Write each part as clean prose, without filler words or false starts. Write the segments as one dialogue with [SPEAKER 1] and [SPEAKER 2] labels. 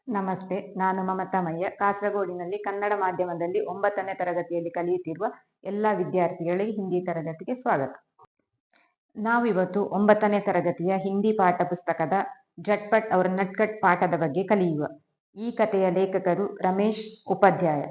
[SPEAKER 1] ನಮಸ್ತೆ, ನಾನು ಮಮತಾ ಮಯ್ಯ. ಕಾಸರಗೋಡಿನಲ್ಲಿ ಕನ್ನಡ ಮಾಧ್ಯಮದಲ್ಲಿ 9ನೇ ತರಗತಿಯಲ್ಲಿ ಕಲಿಯುತ್ತಿರುವ ಎಲ್ಲ ವಿದ್ಯಾರ್ಥಿಗಳಿಗೆ ಹಿಂದಿ ತರಗತಿಗೆ ಸ್ವಾಗತ. ನಾವಿವತ್ತು 9ನೇ ತರಗತಿಯ ಹಿಂದಿ ಪಾಠ ಪುಸ್ತಕದ ಜಟ್ಪಟ್ ಅವರ ನಟ್ಕಟ್ ಪಾಠದ ಬಗ್ಗೆ ಕಲಿಯುವ. ಈ ಕಥೆಯ ಲೇಖಕರು ರಮೇಶ್ ಉಪಾಧ್ಯಾಯ.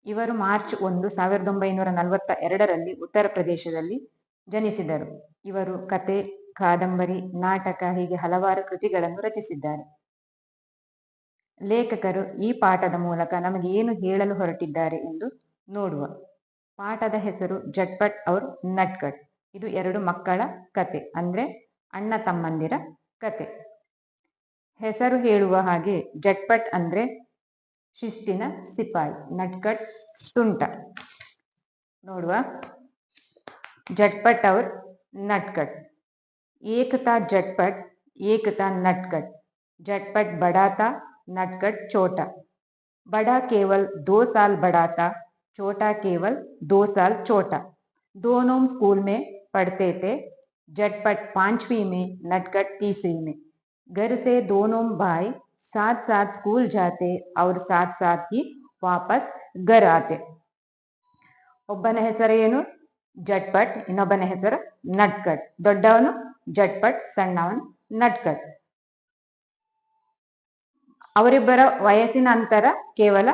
[SPEAKER 1] ಇವರು ಮಾರ್ಚ್ 1, 1942ರಲ್ಲಿ ಉತ್ತರ ಪ್ರದೇಶದಲ್ಲಿ ಜನಿಸಿದರು. ಇವರು ಕತೆ, ಕಾದಂಬರಿ, ನಾಟಕ ಹೀಗೆ ಹಲವಾರು ಕೃತಿಗಳನ್ನು ರಚಿಸಿದ್ದಾರೆ. ಲೇಖಕರು ಈ ಪಾಠದ ಮೂಲಕ ನಮಗೆ ಏನು ಹೇಳಲು ಹೊರಟಿದ್ದಾರೆ ಎಂದು ನೋಡುವ. ಪಾಠದ ಹೆಸರು ಜಟ್ಪಟ್ ಔರ್ ನಟ್ಕಟ್. ಇದು 2 ಮಕ್ಕಳ ಕತೆ, ಅಂದ್ರೆ ಅಣ್ಣ ತಮ್ಮಂದಿರ ಕತೆ. ಹೆಸರು ಹೇಳುವ ಹಾಗೆ ಜಟ್ಪಟ್ ಅಂದ್ರೆ ಶಿಸ್ತಿನ ಸಿಪಾಯಿ, ನಟ್ಕಟ್ ತುಂಟ. ನೋಡುವ. ಜಟ್ಪಟ್ ಔರ್ नटखट. एक था झटपट, एक था नटखट. झटपट बड़ा था, नटखट छोटा. बड़ा केवल 2 साल बड़ा था, छोटा केवल 2 साल छोटा. दोनों स्कूल में पढ़ते थे. झटपट 5वीं में, नटखट 3वीं में. घर से दोनों भाई साथ साथ स्कूल जाते और साथ साथ ही वापस घर आते. ಒಬ್ಬನ ಹೆಸರು ಏನು? ಜಟ್ಪಟ್. ಇನ್ನೊಬ್ಬನ ಹೆಸರು ನಟ್ಕಟ್. ದೊಡ್ಡವನು ಜಟ್ಪಟ್, ಸಣ್ಣವನು ನಟ್ಕಟ್. ಅವರಿಬ್ಬರ ವಯಸ್ಸಿನ ಅಂತರ ಕೇವಲ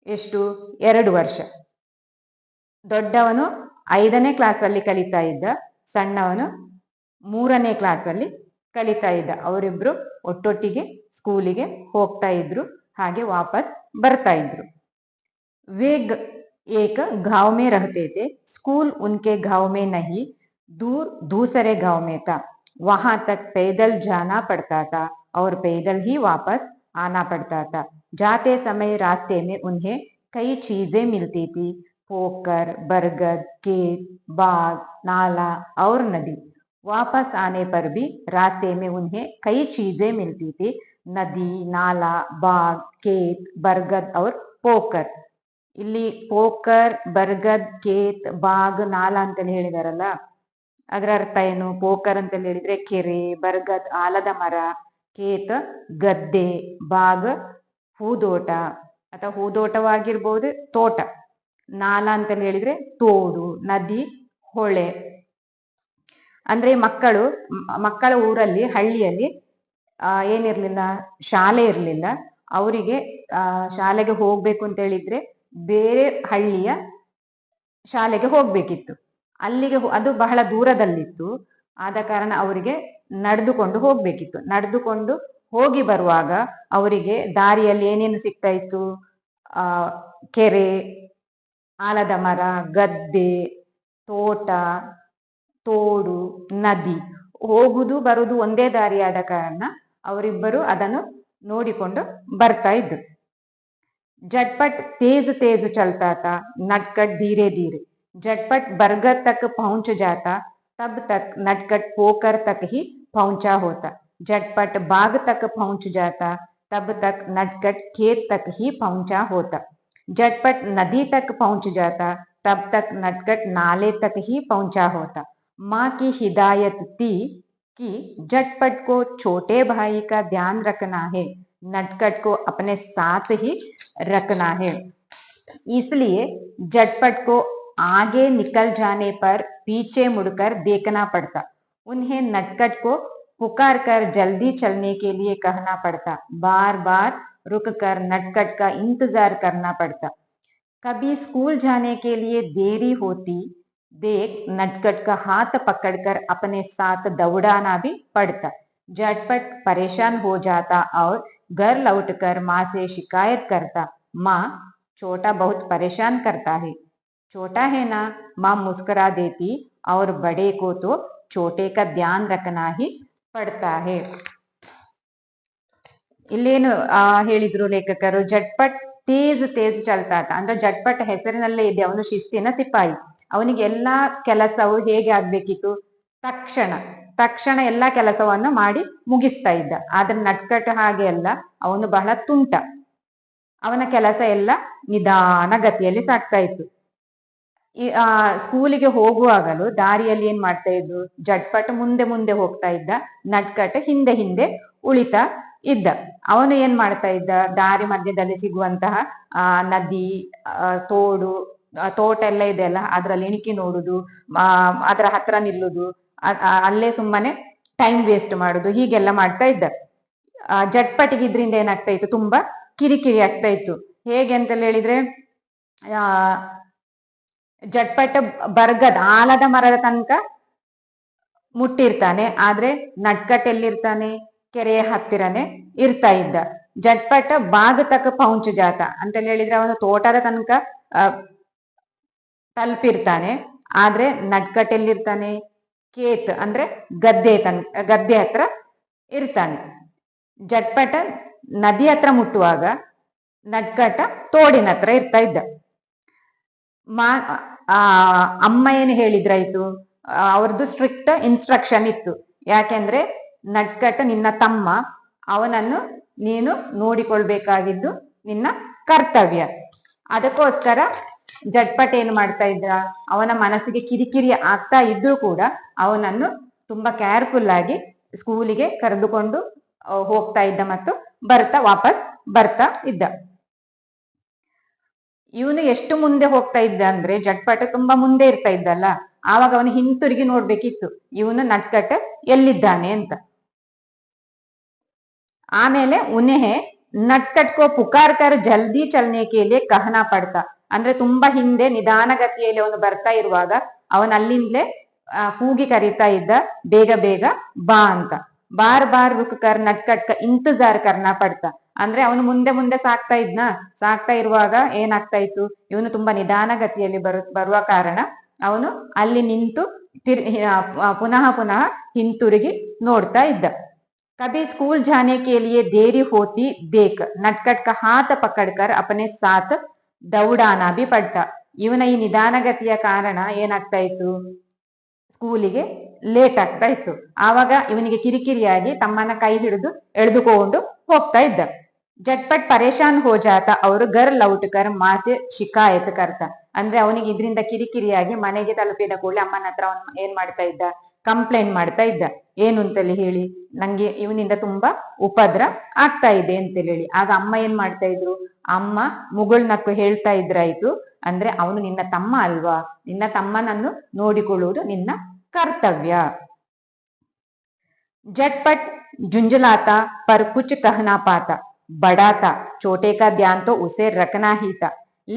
[SPEAKER 1] ಎಷ್ಟು? 2 ವರ್ಷ. ದೊಡ್ಡವನು 5ನೇ ಕ್ಲಾಸಲ್ಲಿ ಕಲಿತಾ ಇದ್ದ, ಸಣ್ಣವನು 3ನೇ ಕ್ಲಾಸಲ್ಲಿ ಕಲಿತಾ ಇದ್ದ. ಅವರಿಬ್ರು ಒಟ್ಟೊಟ್ಟಿಗೆ ಸ್ಕೂಲಿಗೆ ಹೋಗ್ತಾ ಇದ್ರು, ಹಾಗೆ ವಾಪಸ್ ಬರ್ತಾ ಇದ್ರು. ವೇಗ್ एक गांव में रहते थे. स्कूल उनके गांव में नहीं, दूर दूसरे गांव में था. वहां तक पैदल जाना पड़ता था और पैदल ही वापस आना पड़ता था. जाते समय रास्ते में उन्हें कई चीजें मिलती थी. पोकर, बरगद, खेत, बाग, नाला और नदी. वापस आने पर भी रास्ते में उन्हें कई चीजें मिलती थी. नदी, नाला, बाग, खेत, बरगद और पोकर. ಇಲ್ಲಿ ಪೋಕರ್, ಬರ್ಗದ್, ಕೇತ್, ಬಾಗ್, ನಾಲ ಅಂತೇಳಿ ಹೇಳಿದಾರಲ್ಲ, ಅದರ ಅರ್ಥ ಏನು? ಪೋಕರ್ ಅಂತೇಳಿ ಹೇಳಿದ್ರೆ ಕೆರೆ, ಬರ್ಗದ್ ಆಲದ ಮರ, ಕೇತ್ ಗದ್ದೆ, ಬಾಗ್ ಹೂದೋಟ ಅಥವಾ ಹೂದೋಟವಾಗಿರ್ಬೋದು, ತೋಟ. ನಾಲ ಅಂತೇಳಿ ಹೇಳಿದ್ರೆ ತೋಡು, ನದಿ, ಹೊಳೆ. ಅಂದ್ರೆ ಮಕ್ಕಳ ಊರಲ್ಲಿ, ಹಳ್ಳಿಯಲ್ಲಿ ಏನಿರ್ಲಿಲ್ಲ, ಶಾಲೆ ಇರ್ಲಿಲ್ಲ. ಅವರಿಗೆ ಶಾಲೆಗೆ ಹೋಗ್ಬೇಕು ಅಂತ ಹೇಳಿದ್ರೆ ಬೇರೆ ಹಳ್ಳಿಯ ಶಾಲೆಗೆ ಹೋಗ್ಬೇಕಿತ್ತು. ಅಲ್ಲಿಗೆ ಅದು ಬಹಳ ದೂರದಲ್ಲಿತ್ತು. ಆದ ಕಾರಣ ಅವರಿಗೆ ನಡೆದುಕೊಂಡು ಹೋಗ್ಬೇಕಿತ್ತು. ನಡೆದುಕೊಂಡು ಹೋಗಿ ಬರುವಾಗ ಅವರಿಗೆ ದಾರಿಯಲ್ಲಿ ಏನೇನು ಸಿಗ್ತಾ ಇತ್ತು? ಕೆರೆ, ಆಲದ ಮರ, ಗದ್ದೆ, ತೋಟ, ತೋಡು, ನದಿ. ಹೋಗುದು ಬರುದು ಒಂದೇ ದಾರಿಯಾದ ಕಾರಣ ಅವರಿಬ್ಬರು ಅದನ್ನು ನೋಡಿಕೊಂಡು ಬರ್ತಾ ಇದ್ರು. झटपट तेज तेज चलता था, नटखट धीरे धीरे. झटपट बरगद तक पहुंच जाता, तब तक नटखट पोकर तक ही पहुंचा होता. झटपट बाग तक पहुंच जाता, तब तक नटखट खेत तक ही पहुंचा होता. झटपट नदी तक पहुंच जाता, तब तक नटखट नाले तक ही पहुंचा होता. माँ की हिदायत थी कि झटपट को छोटे भाई का ध्यान रखना है, नटखट को अपने साथ ही रखना है. इसलिए झटपट को आगे निकल जाने पर पीछे मुड़कर देखना पड़ता. उन्हें नटखट को पुकार कर जल्दी चलने के लिए कहना पड़ता. बार बार रुक कर नटखट का इंतजार करना पड़ता. कभी स्कूल जाने के लिए देरी होती देख नटखट का हाथ पकड़कर अपने साथ दौड़ाना भी पड़ता. झटपट परेशान हो जाता और घर लौटकर माँ से शिकायत करता. माँ, छोटा बहुत परेशान करता है. छोटा है ना, माँ मुस्कुरा देती. और बड़े को तो छोटे का ध्यान रखना ही पड़ता है. ಇಲ್ಲೇನು ಹೇಳಿದ್ರು ಲೇಖಕರು? ಜಟ್ಪಟ್ ತೇಜ್ ತೇಜ್ ಚಲ್ತಾತ. ಅಂದ್ರೆ ಜಟ್ಪಟ್ ಹೆಸರಿನಲ್ಲೇ ಇದೆ, ಅವನು ಶಿಸ್ತಿನ ಸಿಪಾಯಿ. ಅವನಿಗೆ ಎಲ್ಲಾ ಕೆಲಸವು ಹೇಗೆ ಆಗ್ಬೇಕಿತ್ತು? ತಕ್ಷಣ ಎಲ್ಲಾ ಕೆಲಸವನ್ನು ಮಾಡಿ ಮುಗಿಸ್ತಾ ಇದ್ದ. ಆದ್ರೆ ನಟ್ಕಟ್ ಹಾಗೆ ಅಲ್ಲ, ಅವನು ಬಹಳ ತುಂಟ. ಅವನ ಕೆಲಸ ಎಲ್ಲ ನಿಧಾನ ಗತಿಯಲ್ಲಿ ಸಾಗ್ತಾ ಇತ್ತು. ಸ್ಕೂಲಿಗೆ ಹೋಗುವಾಗಲೂ ದಾರಿಯಲ್ಲಿ ಏನ್ ಮಾಡ್ತಾ ಇದ್ರು? ಜಟ್ಪಟ್ ಮುಂದೆ ಮುಂದೆ ಹೋಗ್ತಾ ಇದ್ದ, ನಟ್ಕಟ್ ಹಿಂದೆ ಹಿಂದೆ ಉಳಿತಾ ಇದ್ದ. ಅವನು ಏನ್ ಮಾಡ್ತಾ ಇದ್ದ, ದಾರಿ ಮಧ್ಯದಲ್ಲಿ ಸಿಗುವಂತಹ ನದಿ, ತೋಡು, ತೋಟ ಎಲ್ಲ ಇದೆ ಅಲ್ಲ, ಅದ್ರಲ್ಲಿ ಇಣಿಕಿ ನೋಡುದು, ಅದರ ಹತ್ರ ನಿಲ್ಲುದು, ಅಲ್ಲೇ ಸುಮ್ಮನೆ ಟೈಮ್ ವೇಸ್ಟ್ ಮಾಡುದು, ಹೀಗೆಲ್ಲ ಮಾಡ್ತಾ ಇದ್ದ. ಜಟ್ಪಟಿಗೆ ಇದ್ರಿಂದ ಏನಾಗ್ತಾ ಇತ್ತು, ತುಂಬಾ ಕಿರಿಕಿರಿ ಆಗ್ತಾ ಇತ್ತು. ಹೇಗೆ ಅಂತೇಳಿ ಹೇಳಿದ್ರೆ, ಜಟ್ಪಟ ಬರ್ಗದ ಆಲದ ಮರದ ತನಕ ಮುಟ್ಟಿರ್ತಾನೆ, ಆದ್ರೆ ನಟ್ಕಟ್ ಎಲ್ಲಿರ್ತಾನೆ, ಕೆರೆಯ ಹತ್ತಿರನೇ ಇರ್ತಾ ಇದ್ದ. ಜಟ್ಪಟ ಬಾಗ ತಕ ಪೌಂಚು ಜಾತ ಅಂತೇಳಿ ಹೇಳಿದ್ರೆ ಅವನು ತೋಟದ ತನಕ ತಲುಪಿರ್ತಾನೆ, ಆದ್ರೆ ನಟ್ಕಟ್ ಎಲ್ಲಿರ್ತಾನೆ, ಕೇತ್ ಅಂದ್ರೆ ಗದ್ದೆ ಹತ್ರ ಇರ್ತಾನೆ. ಜಟ್ಪಟ ನದಿ ಹತ್ರ ಮುಟ್ಟುವಾಗ ನಟ್ಕಟ ತೋಡಿನ ಹತ್ರ ಇರ್ತಾ ಇದ್ದ. ಅಮ್ಮ ಏನು ಹೇಳಿದ್ರಾಯ್ತು, ಅವ್ರದ್ದು ಸ್ಟ್ರಿಕ್ಟ್ ಇನ್ಸ್ಟ್ರಕ್ಷನ್ ಇತ್ತು. ಯಾಕೆಂದ್ರೆ ನಟ್ಕಟ ನಿನ್ನ ತಮ್ಮ, ಅವನನ್ನು ನೀನು ನೋಡಿಕೊಳ್ಬೇಕಾಗಿದ್ದು ನಿನ್ನ ಕರ್ತವ್ಯ. ಅದಕ್ಕೋಸ್ಕರ ಜಟ್ಪಟ್ ಏನ್ ಮಾಡ್ತಾ ಇದ್ದ, ಅವನ ಮನಸ್ಸಿಗೆ ಕಿರಿಕಿರಿ ಆಗ್ತಾ ಇದ್ರೂ ಕೂಡ ಅವನನ್ನು ತುಂಬಾ ಕೇರ್ಫುಲ್ ಆಗಿ ಸ್ಕೂಲಿಗೆ ಕರೆದುಕೊಂಡು ಹೋಗ್ತಾ ಇದ್ದ ಮತ್ತು ವಾಪಸ್ ಬರ್ತಾ ಇದ್ದ. ಇವನು ಎಷ್ಟು ಮುಂದೆ ಹೋಗ್ತಾ ಇದ್ದ ಅಂದ್ರೆ, ಜಟ್ಪಟ ತುಂಬಾ ಮುಂದೆ ಇರ್ತಾ ಇದ್ದಲ್ಲ, ಆವಾಗ ಅವನು ಹಿಂತಿರುಗಿ ನೋಡ್ಬೇಕಿತ್ತು ಇವನು ನಟ್ಕಟ ಎಲ್ಲಿದ್ದಾನೆ ಅಂತ. ಆಮೇಲೆ ಉನ್ಹೆ ನಟ್ಕಟ್ ಕೋ ಪುಕಾರ್ ಕರ್ ಜಲ್ದಿ ಚಲ್ನೆ ಕೆ ಲಿಯೆ ಕಹನಾ ಪಡ್ತಾ, ಅಂದ್ರೆ ತುಂಬಾ ಹಿಂದೆ ನಿಧಾನಗತಿಯಲ್ಲಿ ಅವನು ಬರ್ತಾ ಇರುವಾಗ ಅವನ ಅಲ್ಲಿಂದಲೇ ಕೂಗಿ ಕರೀತಾ ಇದ್ದ, ಬೇಗ ಬೇಗ ಬಾ ಅಂತ. ಬಾರ್ ಬಾರ್ ರುಕ್ ಕರ್ ನಟ್ಕಟ್ ಕ ಇಂತಜಾರ್ ಕರ್ನಾ ಪಡ್ತಾ, ಅಂದ್ರೆ ಅವನು ಮುಂದೆ ಮುಂದೆ ಸಾಕ್ತಾ ಇರುವಾಗ ಏನಾಗ್ತಾ ಇತ್ತು, ಇವನು ತುಂಬಾ ನಿಧಾನಗತಿಯಲ್ಲಿ ಬರುವ ಕಾರಣ ಅವನು ಅಲ್ಲಿ ನಿಂತು ಪುನಃ ಪುನಃ ಹಿಂತಿರುಗಿ ನೋಡ್ತಾ ಇದ್ದ. कभी स्कूल जाने के लिए देरी होती देख नटखट का हाथ पकड़कर अपने साथ ದೌಡಾನ ಬಿ ಪಡ್ತ. ಇವನ ಈ ನಿಧಾನಗತಿಯ ಕಾರಣ ಏನಾಗ್ತಾ ಇತ್ತು, ಸ್ಕೂಲಿಗೆ ಲೇಟ್ ಆಗ್ತಾ ಇತ್ತು. ಆವಾಗ ಇವನಿಗೆ ಕಿರಿಕಿರಿಯಾಗಿ ತಮ್ಮನ ಕೈ ಹಿಡಿದು ಎಳೆದುಕೊಂಡು ಹೋಗ್ತಾ ಇದ್ದ. ಜಟ್ಪಟ್ ಪರೇಶಾನ್ ಹೋ ಜಾತ ಅವರು ಗರ್ ಲೌಟ್ ಕರ್ ಮಾಸೆ ಶಿಕಾಯತ್ ಕರ್ತ, ಅಂದ್ರೆ ಅವನಿಗೆ ಇದರಿಂದ ಕಿರಿಕಿರಿಯಾಗಿ ಮನೆಗೆ ತಲುಪಿದ ಕೂಡಲೇ ಅಮ್ಮನ ಹತ್ರ ಅವನು ಏನ್ ಮಾಡ್ತಾ ಇದ್ದ, ಕಂಪ್ಲೇಂಟ್ ಮಾಡ್ತಾ ಇದ್ದ. ಏನು ಅಂತೇಳಿ ಹೇಳಿ, ನಂಗೆ ಇವನಿಂದ ತುಂಬಾ ಉಪದ್ರ ಆಗ್ತಾ ಇದೆ ಅಂತೇಳಿ ಹೇಳಿ. ಆಗ ಅಮ್ಮ ಏನ್ ಮಾಡ್ತಾ ಇದ್ರು, ಅಮ್ಮ ಮುಗುಳ್ನಕ್ಕು ಹೇಳ್ತಾ ಇದ್ರಾಯ್ತು, ಅಂದ್ರೆ ಅವನು ನಿನ್ನ ತಮ್ಮ ಅಲ್ವಾ, ನಿನ್ನ ತಮ್ಮನನ್ನು ನೋಡಿಕೊಳ್ಳುವುದು ನಿನ್ನ ಕರ್ತವ್ಯ. झटपट झुंझलाता पर कुछ कह ना पाता, बड़ा था, छोटे का ध्यान तो उसे रखना ही था,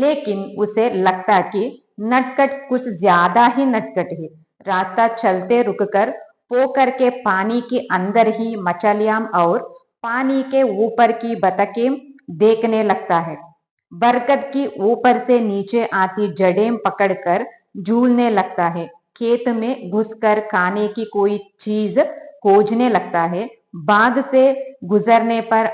[SPEAKER 1] लेकिन उसे लगता कि नटखट कुछ ज्यादा ही नटखट है. रास्ता चलते रुककर पोखर के पानी के अंदर ही मछलियां और पानी के ऊपर की बतखें देखने लगता है. बरगद की ऊपर से नीचे आती जड़ें पकड़कर झूलने लगता है. खेत में घुसकर खाने की कोई चीज खोजने लगता है. बाग से गुजरने पर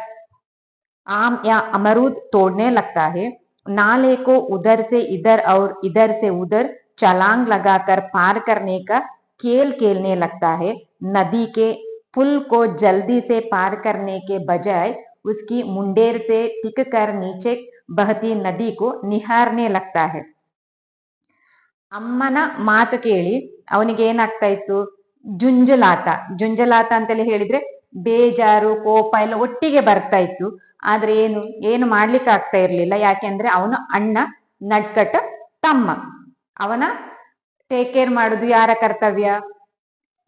[SPEAKER 1] आम या अमरूद तोड़ने लगता है. नाले को उधर से इधर और इधर से उधर छलांग लगाकर पार करने का खेल खेलने लगता है. नदी के पुल को जल्दी से पार करने के बजाय उसकी मुंडेर से टिक कर नीचे बहती नदी को निहारने लगता है. ಅಮ್ಮನ ಮಾತು ಕೇಳಿ ಅವನಿಗೆ ಏನಾಗ್ತಾ ಇತ್ತು, ಜುಂಜಲಾತ ಅಂತೇಳಿ ಹೇಳಿದ್ರೆ ಬೇಜಾರು, ಕೋಪ ಎಲ್ಲ ಒಟ್ಟಿಗೆ ಬರ್ತಾ ಇತ್ತು. ಆದ್ರೆ ಏನು ಮಾಡ್ಲಿಕ್ಕೆ ಆಗ್ತಾ ಇರ್ಲಿಲ್ಲ. ಯಾಕೆಂದ್ರೆ ಅವನು ಅಣ್ಣ, ನಟ್ಕಟ ತಮ್ಮ, ಅವನ ಟೇಕ್ ಕೇರ್ ಮಾಡುದು ಯಾರ ಕರ್ತವ್ಯ,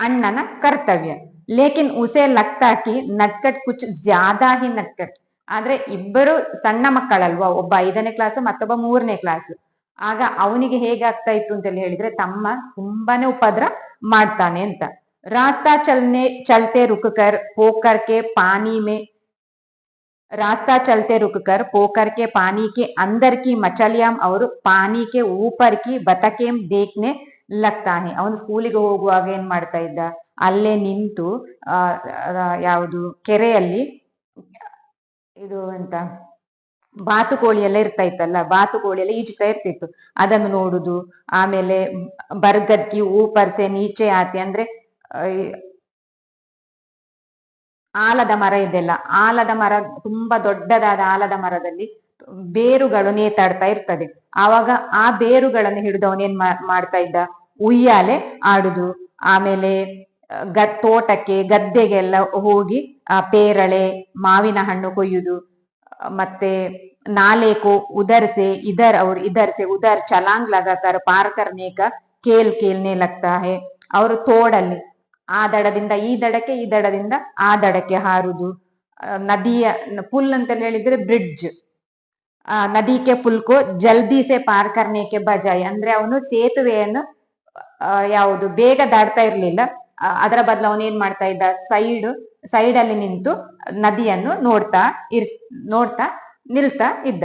[SPEAKER 1] ಅಣ್ಣನ ಕರ್ತವ್ಯ. ಲೇಕಿನ್ ಉಸೆ ಲಗ್ತಾ ಕಿ ನಟ್ಕಟ್ ಕುಚ್ ಜ್ಯಾದಾ ಹಿ ನಟ್ಕಟ್, ಆದ್ರೆ ಇಬ್ಬರು ಸಣ್ಣ ಮಕ್ಕಳಲ್ವಾ, ಒಬ್ಬ 5ನೇ ಕ್ಲಾಸ್ ಮತ್ತೊಬ್ಬ 3ನೇ ಕ್ಲಾಸ್. ಆಗ ಅವನಿಗೆ ಹೇಗಾಗ್ತಾ ಇತ್ತು ಅಂತೇಳಿ ಹೇಳಿದ್ರೆ ತಮ್ಮ ತುಂಬಾನೇ ಉಪದ್ರ ಮಾಡ್ತಾನೆ ಅಂತ. ರಾಸ್ತಾ ಚಲ್ತೆ ರುಕಕರ್ ಪೋಕರ್ ಕೆ ಪಾನಿ ಮೇ रास्ता चलते रुककर पोखर के पानी के अंदर की मछलियां और पानी के ऊपर की बतखें देखने लगता है. ಅವನು ಸ್ಕೂಲಿಗೆ ಹೋಗುವಾಗ ಏನ್ ಮಾಡ್ತಾ ಇದ್ದ, ಅಲ್ಲೇ ನಿಂತು ಯಾವುದು ಕೆರೆಯಲ್ಲಿ ಇದು ಎಂತ ಬಾತುಕೋಳಿ ಎಲ್ಲ ಇರ್ತಾ ಇತ್ತಲ್ಲ, ಬಾತುಕೋಳಿ ಎಲ್ಲ ಈಜುತ್ತಾ ಇರ್ತಿತ್ತು, ಅದನ್ನು ನೋಡುದು. ಆಮೇಲೆ ಬರ್ಗದ್ಕಿ ಊಪರ್ಸೆ ನೀಚೆ ಆತಿ, ಅಂದ್ರೆ ಆಲದ ಮರ ಇದೆಲ್ಲ, ಆಲದ ಮರ ತುಂಬಾ ದೊಡ್ಡದಾದ ಆಲದ ಮರದಲ್ಲಿ ಬೇರುಗಳು ನೇತಾಡ್ತಾ ಇರ್ತದೆ. ಆವಾಗ ಆ ಬೇರುಗಳನ್ನು ಹಿಡಿದು ಅವನೇನ್ ಮಾಡ್ತಾ ಇದ್ದ, ಉಯ್ಯಾಲೆ ಆಡುದು. ಆಮೇಲೆ ತೋಟಕ್ಕೆ ಗದ್ದೆಗೆಲ್ಲ ಹೋಗಿ ಪೇರಳೆ, ಮಾವಿನ ಹಣ್ಣು ಕೊಯ್ಯುದು, ಮತ್ತೆ नाले को उधर से इधर और इधर से उधर छलांग लगाकर पार करने का खेल खेलने लगता है. ಅವರು ತೋಡಲ್ಲಿ ಆ ದಡದಿಂದ ಈ ದಡಕ್ಕೆ, ಈ ದಡದಿಂದ ಆ ದಡಕ್ಕೆ ಹಾರುದು. ನದಿಯ ಪುಲ್ ಅಂತ ಹೇಳಿದ್ರೆ ಬ್ರಿಡ್ಜ್. ನದಿಗೆ ಪುಲ್ಕೋ ಜಲ್ದಿ ಸೆ ಪಾರ್ ಕರ್ನೇಕೆ ಬಜಾಯ್ ಅಂದ್ರೆ ಅವನು ಸೇತುವೆಯನ್ನು ಯಾವುದು ಬೇಗ ದಾಟ್ತಾ ಇರ್ಲಿಲ್ಲ, ಅದರ ಬದಲು ಅವನು ಏನ್ ಮಾಡ್ತಾ ಇದ್ದ, ಸೈಡ್ ಅಲ್ಲಿ ನಿಂತು ನದಿಯನ್ನು ನೋಡ್ತಾ ನಿಲ್ತಾ ಇದ್ದ.